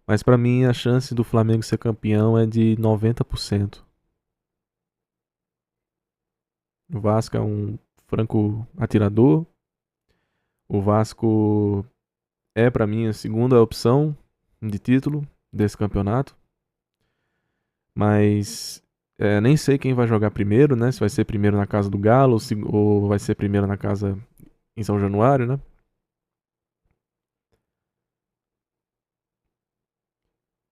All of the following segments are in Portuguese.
Mas pra mim a chance do Flamengo ser campeão é de 90%. O Vasco é um franco atirador. O Vasco é pra mim a segunda opção de título desse campeonato. Mas nem sei quem vai jogar primeiro, né? Se vai ser primeiro na casa do Galo ou vai ser primeiro na casa em São Januário, né?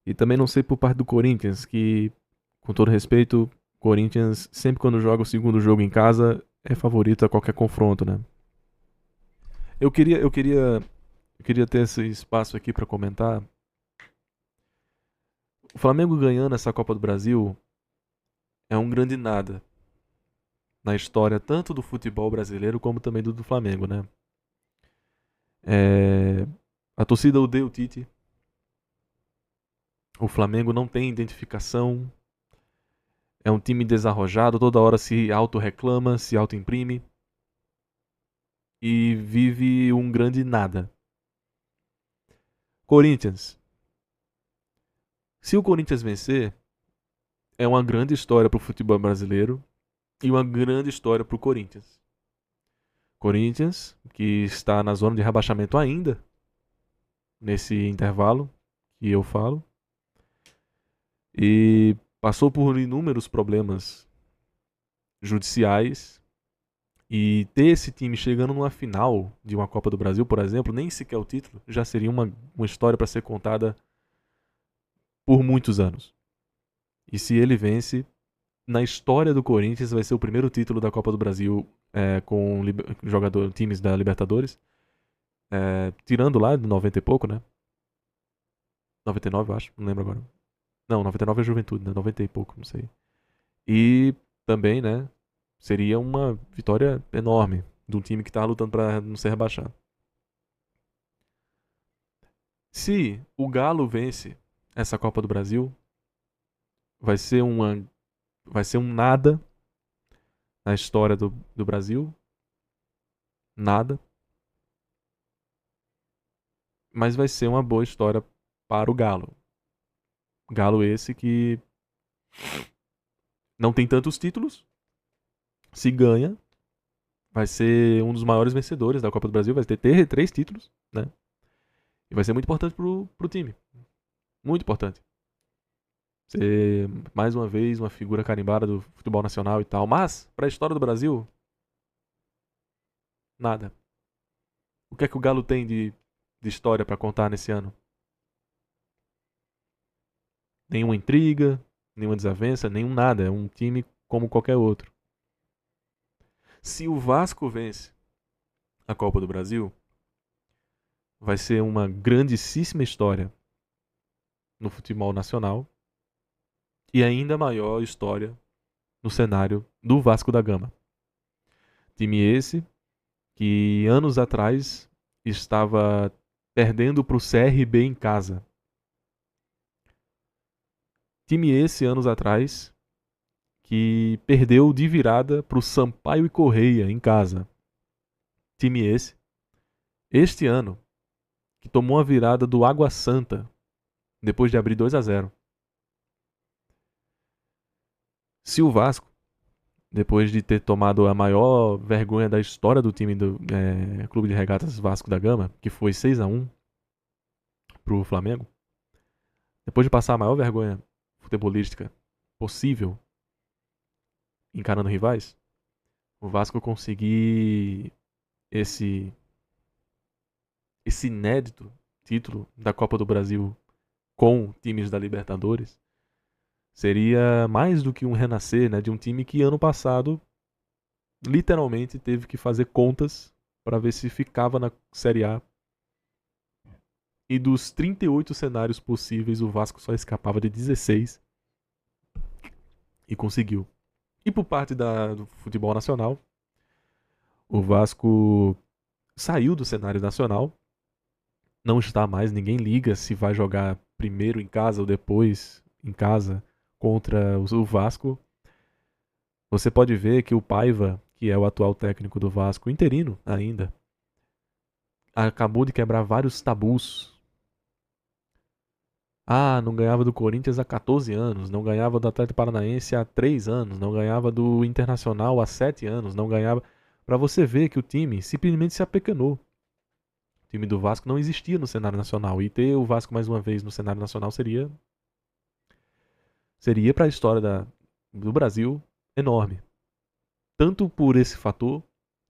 E também não sei por parte do Corinthians, que, com todo respeito, Corinthians, sempre quando joga o segundo jogo em casa, é favorito a qualquer confronto, né? Eu queria, eu queria, eu queria ter esse espaço aqui pra comentar. O Flamengo ganhando essa Copa do Brasil é um grande nada na história tanto do futebol brasileiro como também do Flamengo, né? É, a torcida odeia o Tite. O Flamengo não tem identificação. É um time desarrojado, toda hora se auto-reclama, se auto-imprime e vive um grande nada. Corinthians. Se o Corinthians vencer, é uma grande história para o futebol brasileiro e uma grande história para o Corinthians. Corinthians, que está na zona de rebaixamento ainda, nesse intervalo que eu falo, e passou por inúmeros problemas judiciais. E ter esse time chegando numa final de uma Copa do Brasil, por exemplo, nem sequer o título, já seria uma história para ser contada por muitos anos. E se ele vence, na história do Corinthians vai ser o primeiro título da Copa do Brasil com times da Libertadores. Tirando lá de 90 e pouco, né? 99, eu acho, não lembro agora. Não, 99 é Juventude, né? 90 e pouco, não sei. E também, né? Seria uma vitória enorme de um time que tá lutando para não ser rebaixado. Se o Galo vence essa Copa do Brasil, vai ser uma vai ser um nada na história do Brasil, nada, mas vai ser uma boa história para o Galo. Galo esse que não tem tantos títulos, se ganha, vai ser um dos maiores vencedores da Copa do Brasil, vai ter 3 títulos, né? E vai ser muito importante pro time, muito importante. Ser mais uma vez uma figura carimbada do futebol nacional e tal, mas para a história do Brasil, nada. O que é que o Galo tem de história para contar nesse ano? Nenhuma intriga, nenhuma desavença, nenhum nada. É um time como qualquer outro. Se o Vasco vence a Copa do Brasil, vai ser uma grandíssima história no futebol nacional e ainda maior história no cenário do Vasco da Gama. Time esse que anos atrás estava perdendo para o CRB em casa. Time esse anos atrás que perdeu de virada para o Sampaio e Correia em casa. Time esse, este ano, que tomou a virada do Água Santa depois de abrir 2-0. Se o Vasco, depois de ter tomado a maior vergonha da história do time do Clube de Regatas Vasco da Gama, que foi 6-1 pro Flamengo, depois de passar a maior vergonha futebolística possível encarando rivais, o Vasco conseguir esse esse inédito título da Copa do Brasil com times da Libertadores seria mais do que um renascer, né, de um time que ano passado literalmente teve que fazer contas para ver se ficava na Série A. E dos 38 cenários possíveis, o Vasco só escapava de 16 e conseguiu. E por parte do futebol nacional, o Vasco saiu do cenário nacional, não está mais, ninguém liga se vai jogar primeiro em casa ou depois em casa contra o Vasco. Você pode ver que o Paiva, que é o atual técnico do Vasco, interino ainda, acabou de quebrar vários tabus. Ah, não ganhava do Corinthians há 14 anos, não ganhava do Atlético Paranaense há 3 anos, não ganhava do Internacional há 7 anos, não ganhava. Pra você ver que o time simplesmente se apequenou. O time do Vasco não existia no cenário nacional. E ter o Vasco mais uma vez no cenário nacional seria para a história do Brasil enorme. Tanto por esse fator,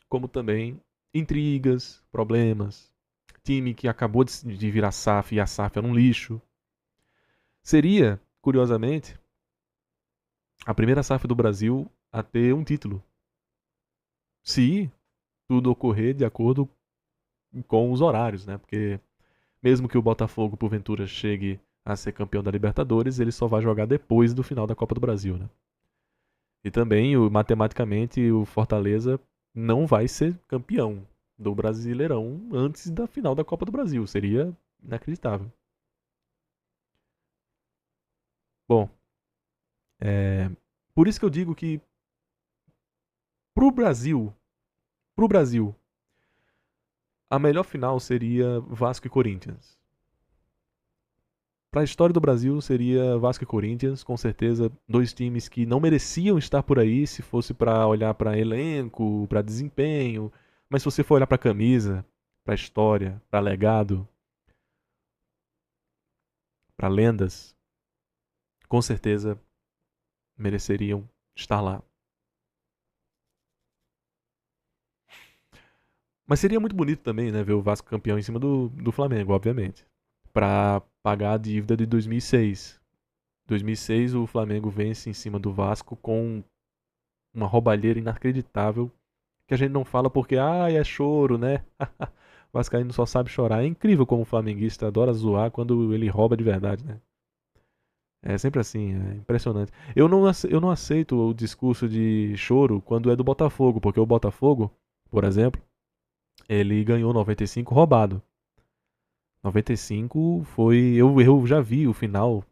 como também intrigas, problemas. Time que acabou de virar SAF e a SAF era um lixo. Seria, curiosamente, a primeira SAF do Brasil a ter um título. Se tudo ocorrer de acordo com os horários, né? Porque mesmo que o Botafogo, porventura, chegue a ser campeão da Libertadores, ele só vai jogar depois do final da Copa do Brasil, né? E também, matematicamente, o Fortaleza não vai ser campeão do Brasileirão antes da final da Copa do Brasil. Seria inacreditável. Bom, é, por isso que eu digo que pro Brasil, pro Brasil, a melhor final seria Vasco e Corinthians. Para a história do Brasil seria Vasco e Corinthians, com certeza dois times que não mereciam estar por aí se fosse para olhar para elenco, para desempenho, mas se você for olhar para camisa, para história, para legado, para lendas, com certeza mereceriam estar lá. Mas seria muito bonito também, né, ver o Vasco campeão em cima do Flamengo, obviamente, para pagar a dívida de 2006. 2006 o Flamengo vence em cima do Vasco com uma roubalheira inacreditável que a gente não fala porque, é choro, né? O Vascaíno só sabe chorar. É incrível como o flamenguista adora zoar quando ele rouba de verdade, né? É sempre assim, é impressionante. Eu não aceito o discurso de choro quando é do Botafogo, porque o Botafogo, por exemplo, ele ganhou 95 roubado. 95 foi. Eu já vi o final,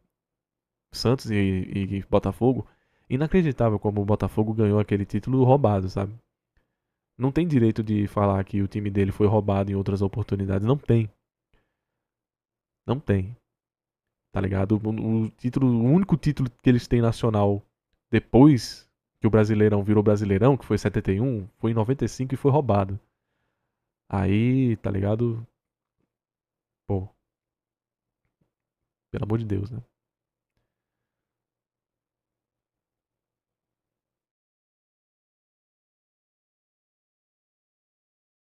Santos e Botafogo. Inacreditável como o Botafogo ganhou aquele título roubado, sabe? Não tem direito de falar que o time dele foi roubado em outras oportunidades. Não tem. Não tem. Tá ligado? O único título que eles têm nacional depois que o Brasileirão virou Brasileirão, que foi 71, foi em 95 e foi roubado. Aí, tá ligado? Pô, pelo amor de Deus, né?